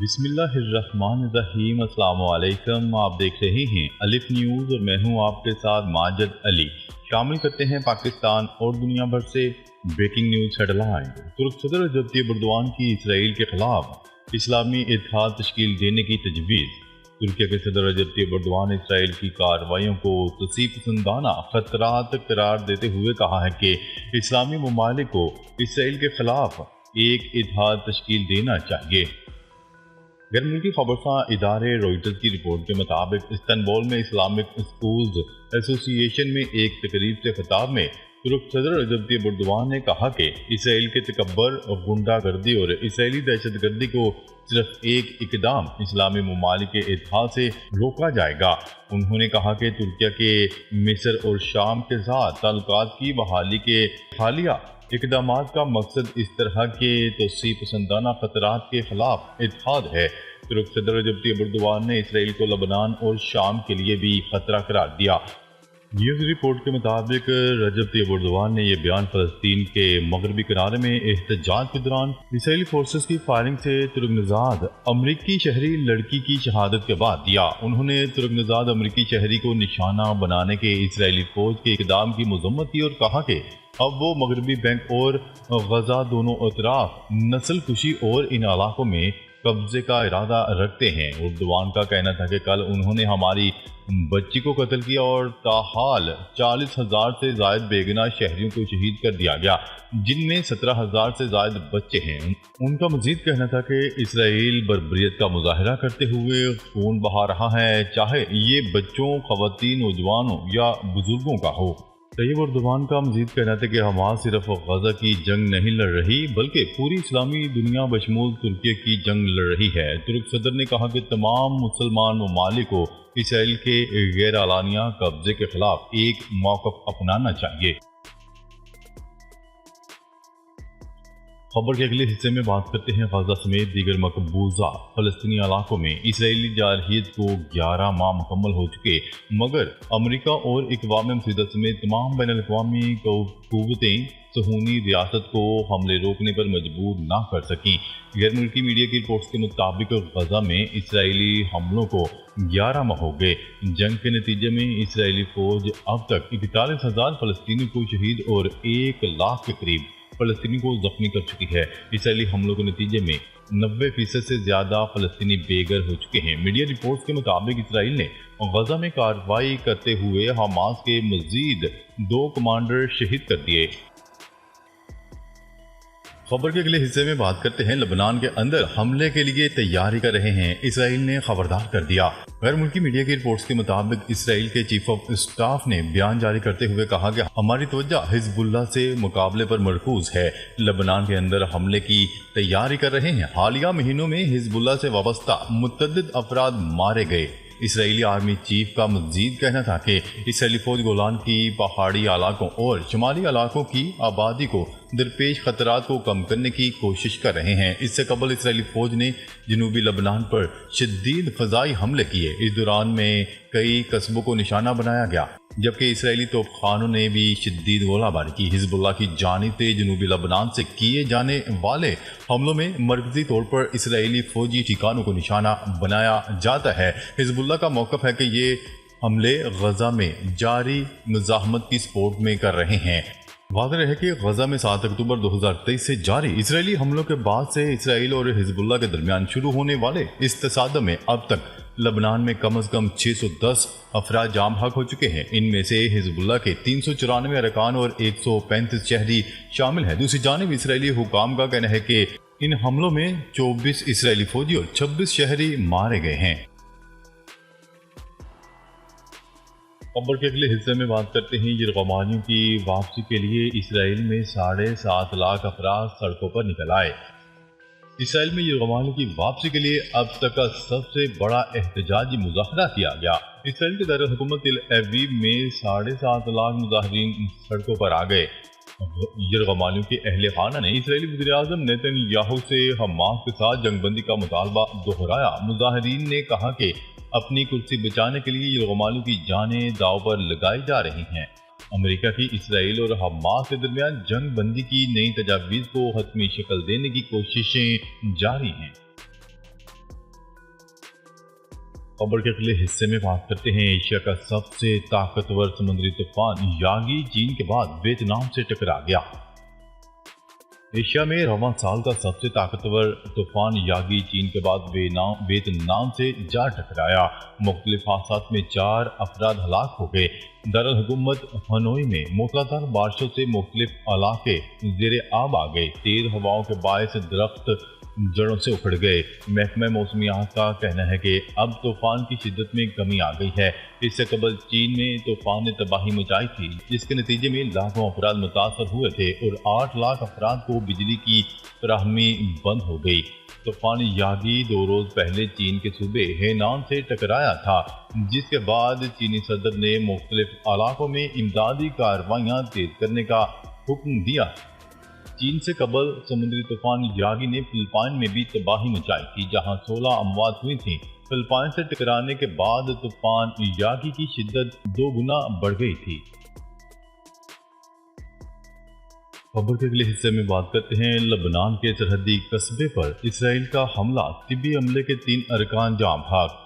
बिस्मिल्लाहिर्रहमानिर्रहीम। अस्सलाम वालेकुम। आप देख रहे हैं अलिफ न्यूज़ और मैं हूं आपके साथ माजिद अली। शामिल करते हैं पाकिस्तान और दुनिया भर से ब्रेकिंग न्यूज़ हेडलाइन। तुर्क सदर रजब तैयब एर्दोगान की इसराइल के खिलाफ इस्लामी इत्तेहाद तश्कील देने की तजवीज़। तुर्की के सदर रजब तैयब एर्दोगान ने इसराइल की कार्रवाइयों को तसीब पसंदाना खतरात करार देते हुए कहा है कि इस्लामी ममालिक को इसराइल के खिलाफ एक इत्तेहाद तश्कील देना चाहिए। गैर मुल्की खबरसां इदारे रॉयटर्स की रिपोर्ट के मुताबिक इस्तांबुल में इस्लामिक स्कूल्स एसोसिएशन में एक तकरीब से खिताब में तुर्क सदर रजब तैयब एर्दोगान ने कहा कि इसराइल के तकब्बर और गुंडागर्दी और इसराइली दहशतगर्दी को सिर्फ एक इकदाम इस्लामी ममालिक के इत्तेहाद से रोका जाएगा। उन्होंने कहा कि तुर्किया के मिस्र और शाम के साथ ताल्लुकात की बहाली के हालिया इक़दामात का मकसद इस तरह के तौसीब पसंदाना खतरात के खिलाफ इत्तेहाद है। तुर्क सदर रजब तैयब एर्दोगान ने इसराइल को लबनान और शाम के लिए भी खतरा करार दिया। न्यूज़ रिपोर्ट के मुताबिक रजब तैयब एर्दोगान ने यह बयान फ़लस्तीन के मगरबी किनारे में एहतजाज के दौरान इसराइली फोर्सेस की फायरिंग से तुर्कनजाद अमरीकी शहरी लड़की की शहादत के बाद दिया। उन्होंने तुर्कनजाद अमरीकी शहरी को निशाना बनाने के इसराइली फौज के इक़दाम की मज़म्मत की और कहा कि अब वो मगरबी बैंक और गजा दोनों अतराफ नस्ल खुशी और इन इलाकों में कब्जे का इरादा रखते हैं। एर्दोगान का कहना था कि कल उन्होंने हमारी बच्ची को कत्ल किया और ताहाल 40,000 से जायद बेगुनाह शहरियों को शहीद कर दिया गया, जिनमें 17,000 से जायद बच्चे हैं। उनका मजीद कहना था कि इसराइल बर्बरियत का मुजाहरा करते हुए खून बहा रहा है, चाहे ये बच्चों, खवातीन, नौजवानों या बुजुर्गों का हो। तैयब एर्दोगान का मजीद कहना था कि हमास सिर्फ गजा की जंग नहीं लड़ रही बल्कि पूरी इस्लामी दुनिया बशमूल तुर्की की जंग लड़ रही है। तुर्क सदर ने कहा कि तमाम मुसलमान ममालिक को इसराइल के गैर आलानिया कब्जे के खिलाफ एक मौक़िफ़ अपनाना चाहिए। खबर के अगले हिस्से में बात करते हैं गजा समेत दीगर मकबूजा फ़लस्तीनी इलाकों में इसराइली जारहियत को 11 माह मुकम्मल हो चुके, मगर अमरीका और इक़वाम मुत्तहिदा समेत तमाम बैनुल-अक़वामी क़ुव्वतें सहूनी रियासत को हमले रोकने पर मजबूर ना कर सकीं। गैर मुल्की मीडिया की रिपोर्ट्स के मुताबिक गजा में इसराइली हमलों को 11 माह हो गए। जंग के नतीजे में इसराइली फौज अब तक 41,000 फ़लस्तीनी को शहीद और 1 लाख के करीब फ़लस्तीनी को जख्मी कर चुकी है। इसराइली हमलों के नतीजे में 90% से ज़्यादा फ़लस्तीनी बेघर हो चुके हैं। मीडिया रिपोर्ट्स के मुताबिक इसराइल ने गजा में कार्रवाई करते हुए हमास के मज़ीद 2 कमांडर शहीद कर दिए। खबर के अगले हिस्से में बात करते हैं लबनान के अंदर हमले के लिए तैयारी कर रहे हैं, इसराइल ने खबरदार कर दिया। गैर मुल्की मीडिया की रिपोर्ट्स के मुताबिक इसराइल के चीफ ऑफ स्टाफ ने बयान जारी करते हुए कहा कि हमारी तवज्जो हिजबुल्लाह से मुकाबले पर मरकूज है, लबनान के अंदर हमले की तैयारी कर रहे हैं। हालिया महीनों में हिजबुल्लाह से वाबस्ता मुतअद्दिद अफराद मारे गए। इसराइली आर्मी चीफ का मजीद कहना था कि इसराइली फौज गोलान की पहाड़ी इलाकों और शुमाली इलाकों की आबादी को दरपेश खतरात को कम करने की कोशिश कर रहे हैं। इससे कबल इसराइली फौज ने जनूबी लबनान पर शदीद फ़ज़ाई हमले किए। इस दौरान में कई कस्बों को निशाना बनाया गया, जबकि इसराइली तोपखानों ने भी शदीद गोलाबारी की। हिजबुल्लाह की जानिब से जनूबी लबनान से किए जाने वाले हमलों में मरकजी तौर पर इसराइली फौजी ठिकानों को निशाना बनाया जाता है। हिजबुल्लाह का मौक़िफ़ है कि ये हमले गजा में जारी मुज़ाहमत की सपोर्ट में कर रहे हैं। वाज़ेह है कि गजा में 7 अक्टूबर 2023 से जारी इसराइली हमलों के बाद से इसराइल और हिजबुल्लाह के दरमियान शुरू होने वाले इस तसादम में अब तक लबनान में कम अज़ कम 610 अफराद जाम हक हो चुके हैं। इनमें से हिजबुल्लाह के 394 अरकान और 135 शहरी शामिल हैं। दूसरी जानिब इसराइली हुकाम का कहना है कि इन हमलों में 24 इसराइली फौजी और 26 शहरी मारे गए हैं। खबर के अगले हिस्से में बात करते हैं यरगमानियों की वापसी के लिए इसराइल में 7.5 लाख अफराद सड़कों पर निकल आए। इसराइल में यरगमानियों की वापसी के लिए अब तक का सबसे बड़ा एहतजाजी मुजाहरा किया गया। इसराइल के दारुल हुकूमत तेल अवीव में 7.5 लाख मुजाहिरीन सड़कों पर आ गए। यरगमानियों के अहले खाना ने इसराइली वज़ीर-ए-आज़म नेतन्याहू से हमास के साथ जंगबंदी का मुतालबा दोहराया। मुजाहिरीन ने कहा कि अपनी कुर्सी बचाने के लिए यरगमानियों की जानें दांव पर लगाई जा रही हैं। अमेरिका की इसराइल और हमास के दरमियान जंग बंदी की नई तजावीज़ को हतमी शक्ल देने की कोशिशें जारी हैं। खबर के अगले हिस्से में बात करते हैं एशिया का सबसे ताकतवर समुद्री तूफान यागी चीन के बाद वियतनाम से टकरा गया। एशिया में रवां साल का सबसे ताकतवर तूफान यागी चीन के बाद वियतनाम से जा टकराया। मुख्तलिफ हादसात में 4 अफराद हलाक हो गए। दारुल हुकूमत हनोई में मूसलाधार बारिशों से मुख्तलिफ इलाके ज़ेरे आब आ गए। तेज हवाओं के बायस दरख्त जड़ों से उखड़ गए। महकमा मौसमियात का कहना है कि अब तूफान की शिद्दत में कमी आ गई है। इससे कबल चीन में तूफान ने तबाही मचाई थी, जिसके नतीजे में लाखों अफराद मुतासर हुए थे और 8 लाख अफराद को बिजली की फराहमी बंद हो गई। तूफान यागी 2 रोज पहले चीन के सूबे हेनान से टकराया था, जिसके बाद चीनी सदर ने मुख्तलिफ इलाकों में इमदादी कार्रवाइयाँ तेज करने का हुक्म दिया। चीन से कबल समुद्री तूफान यागी ने फिलिपाइन में भी तबाही मचाई थी, जहां 16 अमवात हुई थी। फिलिपाइन से टकराने के बाद तूफान यागी की शिद्दत 2 गुना बढ़ गई थी। खबर के अगले हिस्से में बात करते हैं लबनान के सरहदी कस्बे पर इसराइल का हमला। तिब्बी हमले के 3 अरकान जाम भाग।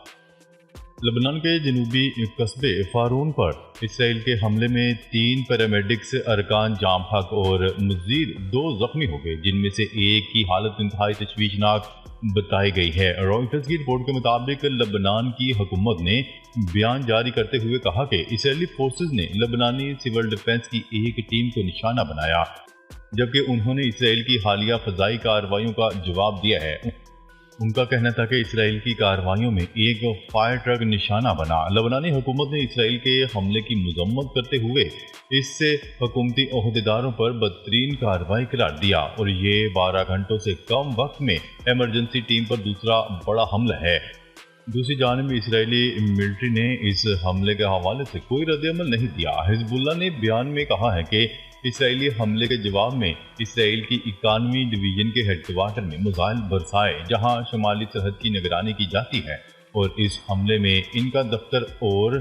लबनान के जनूबी कस्बे फारून पर इसराइल के हमले में 3 पैरामेडिक्स अरकान जाम हक और मजीद 2 जख्मी हो गए, जिनमें से एक की हालत इंतहाई तशवीशनाक बताई गई है। रॉयटर्स की रिपोर्ट के मुताबिक लबनान की हुकूमत ने बयान जारी करते हुए कहा कि इसराइली फोर्सेज ने लबनानी सिविल डिफेंस की एक टीम को निशाना बनाया, जबकि उन्होंने इसराइल की हालिया फजाई कार्रवाइयों का जवाब दिया है। उनका कहना था कि इसराइल की कार्रवाइयों में एक फायर ट्रक निशाना बना। लबनानी हुकूमत ने इसराइल के हमले की मजम्मत करते हुए इससे हुकूमती ओहदेदारों पर बदतरीन कार्रवाई करार दिया और ये 12 घंटों से कम वक्त में इमरजेंसी टीम पर दूसरा बड़ा हमला है। दूसरी जानिब इसराइली मिलिट्री ने इस हमले के हवाले से कोई रद्द-ए-अमल नहीं दिया। हिजबुल्लाह ने बयान में कहा है कि इसराइली हमले के जवाब में इसराइल की 91वीं डिवीजन के हेडक्वार्टर में मिसाइल बरसाए, जहां शुमाली सरहद की निगरानी की जाती है, और इस हमले में इनका दफ्तर और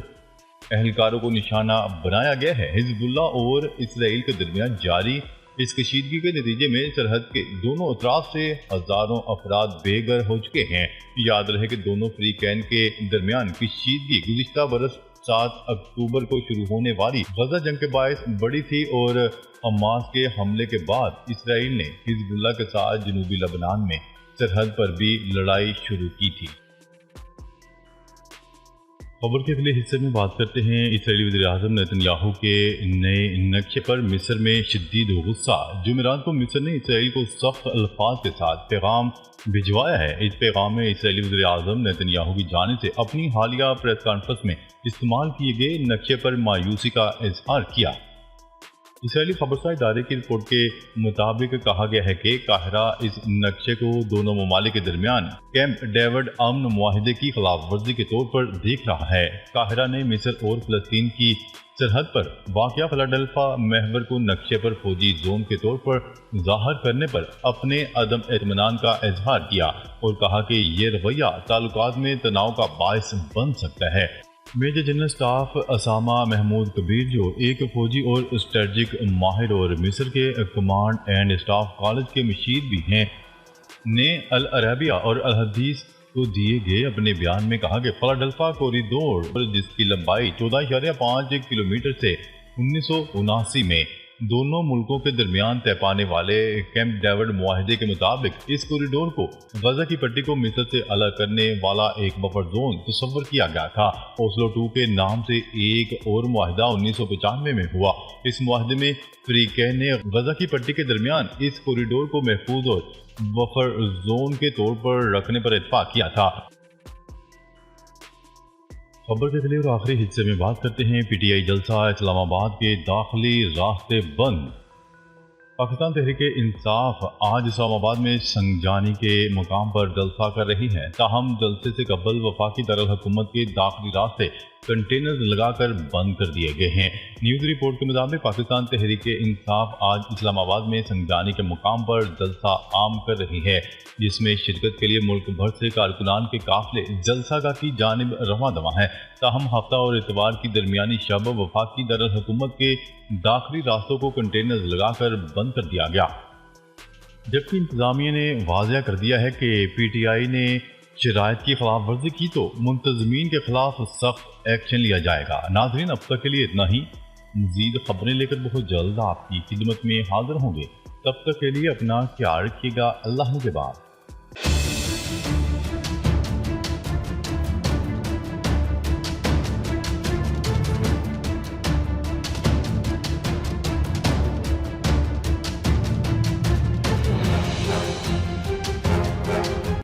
एहलकारों को निशाना बनाया गया है। हिजबुल्लाह और इसराइल के दरमियान जारी इस कशीदगी के नतीजे में सरहद के दोनों अतराफ से हजारों अफराद बेघर हो चुके हैं। याद रहे कि दोनों फ्रीकैन के दरमियान कशीदगी गुज़िश्ता बरस 7 अक्टूबर को शुरू होने वाली गजा जंग के बायस बड़ी थी और हमास के हमले के बाद इसराइल ने हिजबुल्लाह के साथ जनूबी लबनान में सरहद पर भी लड़ाई शुरू की थी। खबर के अगले हिस्से में बात करते हैं इसराइली वज़ीर-ए-आज़म नेतन्याहू के नए नक्शे पर मिस्र में शदीद गुस्सा। जुमेरात को मिस्र ने इसराइल को सख्त अल्फाज के साथ पैगाम भिजवाया है। इस पैगाम में इसराइली वज़ीर-ए-आज़म नेतन्याहू की जानिब से अपनी हालिया प्रेस कॉन्फ्रेंस में इस्तेमाल किए गए नक्शे पर मायूसी का इजहार किया। इसराइली खबरसार इदारे की रिपोर्ट के मुताबिक कहा गया है कि काहिरा इस नक्शे को दोनों ममालिक के दरमियान कैंप डेविड अमन मुआहिदे की खिलाफ वर्जी के तौर पर देख रहा है। काहिरा ने मिस्र और फलस्तीन की सरहद पर वाक़या फिलाडेल्फिया महवर को नक्शे पर फौजी जोन के तौर पर जाहिर करने पर अपने अदम एतमानान का इजहार किया और कहा कि ये रवैया ताल्लुकात में तनाव का बायस बन सकता है। मेजर जनरल स्टाफ असामा महमूद कबीर, जो एक फौजी और स्ट्रेटजिक माहिर और मिस्र के कमांड एंड स्टाफ कॉलेज के मशीर भी हैं, ने अल अरबिया और अल हदीस को दिए गए अपने बयान में कहा कि फिलाडेल्फिया कॉरिडोर, जिसकी लंबाई 14.5 किलोमीटर से 1979 में दोनों मुल्कों के दरमियान तय पाने वाले कैंप डेविड मुआहिदे के मुताबिक इस कॉरिडोर को गजा की पट्टी को मिस्र से अलग करने वाला एक बफर जोन तस्वर किया गया था। ओस्लो 2 के नाम से एक और मुआहिदा 1995 में हुआ। इस मुआहिदे में फ्रीकैन ने गजा की पट्टी के दरमियान इस कॉरिडोर को महफूज और बफर जोन के तौर पर रखने पर इत्तेफाक किया था। खबर के अगले और आखिरी हिस्से में बात करते हैं पीटीआई जलसा, इस्लामाबाद के दाखिली रास्ते बंद। पाकिस्तान तहरीक इंसाफ आज इस्लामाबाद में संगजानी के मुकाम पर जलसा कर रही है। ताहम जलसे से कबल वफाकी दारुल हुकूमत के दाखिली रास्ते कंटेनर लगाकर बंद कर दिए गए हैं। न्यूज़ रिपोर्ट के मुताबिक पाकिस्तान तहरीक इंसाफ आज इस्लामाबाद में संगजानी के मुकाम पर जलसा आम कर रही है, जिसमें शिरकत के लिए मुल्क भर से कारकुनान के काफिले जलसागाह की जानिब रवां दवा है। ताहम हफ्ता और इतवार की दरमियानी शब वफाकी दारुल हुकूमत के दाखिली रास्तों को कंटेनर लगाकर बंद कर दिया गया, जबकि इंतजामिया ने वाज़ेह कर दिया है कि पीटीआई ने شرائط کی خلاف ورزی کی تو منتظمین کے خلاف سخت ایکشن لیا جائے گا۔ ناظرین، اب تک کے لیے اتنا ہی۔ مزید خبریں لے کر بہت جلد آپ کی خدمت میں حاضر ہوں گے۔ تب تک کے لیے اپنا خیال رکھیے گا۔ اللہ نگہبان۔